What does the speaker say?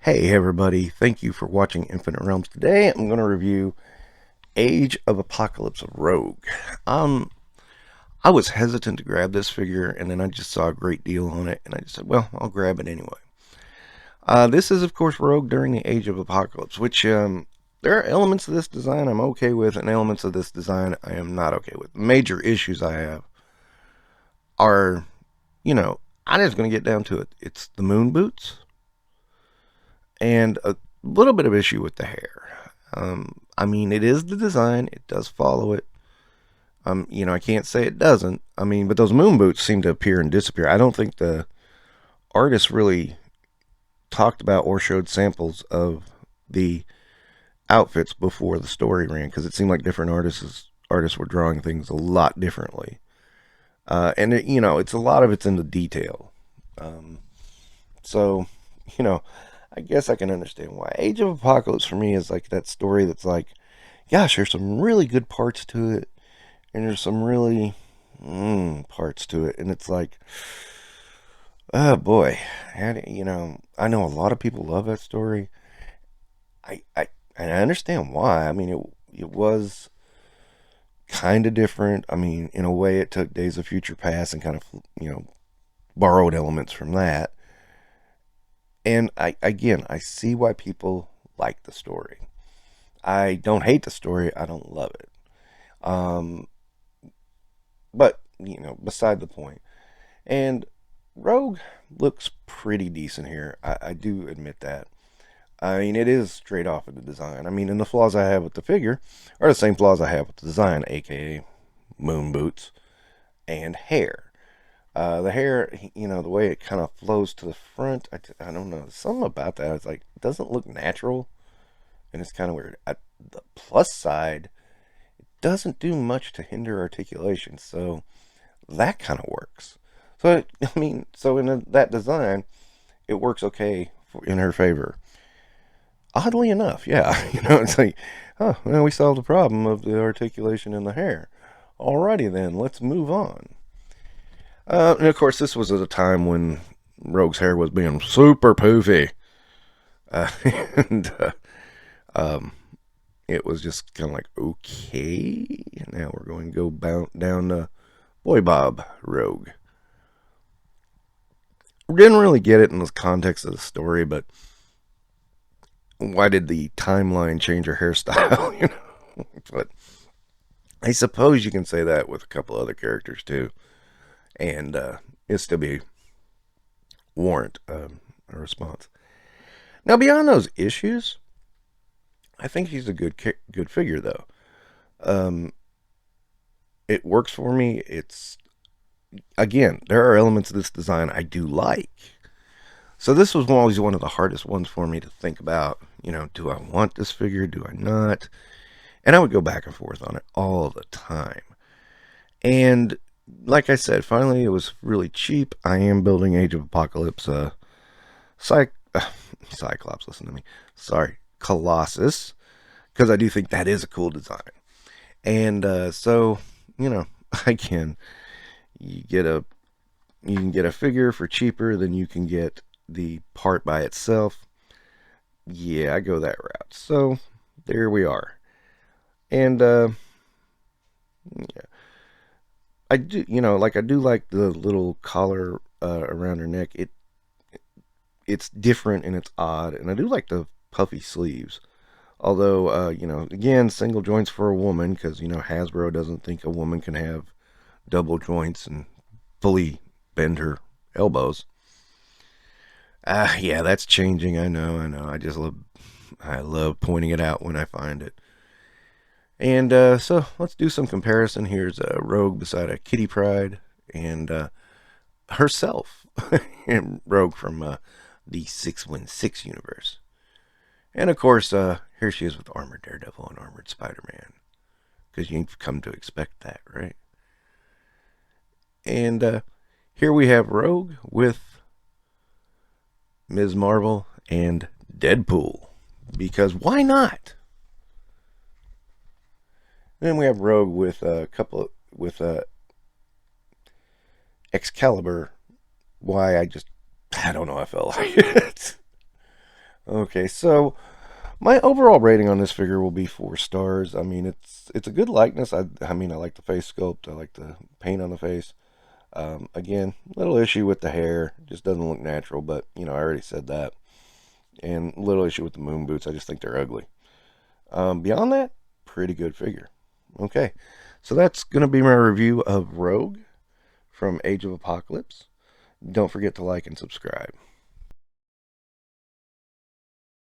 Hey everybody, thank you for watching Infinite Realms. Today I'm going to review Age of Apocalypse of Rogue. Um, I was hesitant to grab this figure and then I just saw a great deal on it and I just said, well, I'll grab it anyway. This is of course Rogue during the Age of Apocalypse, which there are elements of this design I'm okay with and elements of this design I am not okay with. Major issues I have are, you know, I'm just going to get down to it. It's the moon boots and a little bit of issue with the hair. I mean, it is the design; it does follow it. I can't say it doesn't. I mean, but those moon boots seem to appear and disappear. I don't think the artist really talked about or showed samples of the outfits before the story ran because it seemed like different artists were drawing things a lot differently. It's a lot of it's in the detail. Um, so, you know, I guess I can understand why. Age of Apocalypse for me is like that story that's like, gosh, there's some really good parts to it, and there's some really parts to it, and it's like, oh boy, I know a lot of people love that story. And I understand why. I mean, it was kind of different. I mean, in a way, it took Days of Future Past and kind of borrowed elements from that. And I see why people like the story. I don't hate the story. I don't love it. Um, but beside the point. And Rogue looks pretty decent here. I do admit that. I mean, it is straight off of the design. I mean, and the flaws I have with the figure are the same flaws I have with the design, aka moon boots and hair. The hair, the way it kind of flows to the front, I don't know. Something about that. It's like, it doesn't look natural, and it's kind of weird. At the plus side, it doesn't do much to hinder articulation, so that kind of works. So, that design, it works okay in her favor. Oddly enough, yeah. It's like, oh, well, we solved the problem of the articulation in the hair. Alrighty then, let's move on. And of course, this was at a time when Rogue's hair was being super poofy. Uh, and um, it was just kind of like, okay, now we're going to go down to Boy Bob Rogue. Didn't really get it in the context of the story, but why did the timeline change her hairstyle? But I suppose you can say that with a couple other characters too, and it still be warrant a response. Now, beyond those issues, I think she's a good figure though. Um, it works for me. It's again, there are elements of this design I do like. So this was always one of the hardest ones for me to think about. Do I want this figure? Do I not? And I would go back and forth on it all the time. And like I said, finally it was really cheap. I am building Age of Apocalypse Cyclops, listen to me. Sorry, Colossus, because I do think that is a cool design. And so, again, you can get a figure for cheaper than you can get the part by itself. Yeah, I go that route. So there we are. And yeah, I do, I do like the little collar around her neck. It's different and it's odd, and I do like the puffy sleeves. Although, again, single joints for a woman, because Hasbro doesn't think a woman can have double joints and fully bend her elbows. Yeah, that's changing. I know. I love pointing it out when I find it. And so let's do some comparison. Here's a Rogue beside a Kitty Pryde and herself, and Rogue from the 616 universe. And of course, here she is with Armored Daredevil and Armored Spider-Man, because you've come to expect that, right? And here we have Rogue with Ms. Marvel and Deadpool, because why not? Then we have Rogue with a couple with Excalibur. Why I don't know. I felt like it. Okay, so my overall rating on this figure will be 4 stars. I mean, it's a good likeness. I mean, I like the face sculpt. I like the paint on the face. Again, little issue with the hair, just doesn't look natural. But you know, I already said that. And little issue with the moon boots. I just think they're ugly. Beyond that, pretty good figure. Okay, so that's gonna be my review of Rogue from Age of Apocalypse. Don't forget to like and subscribe.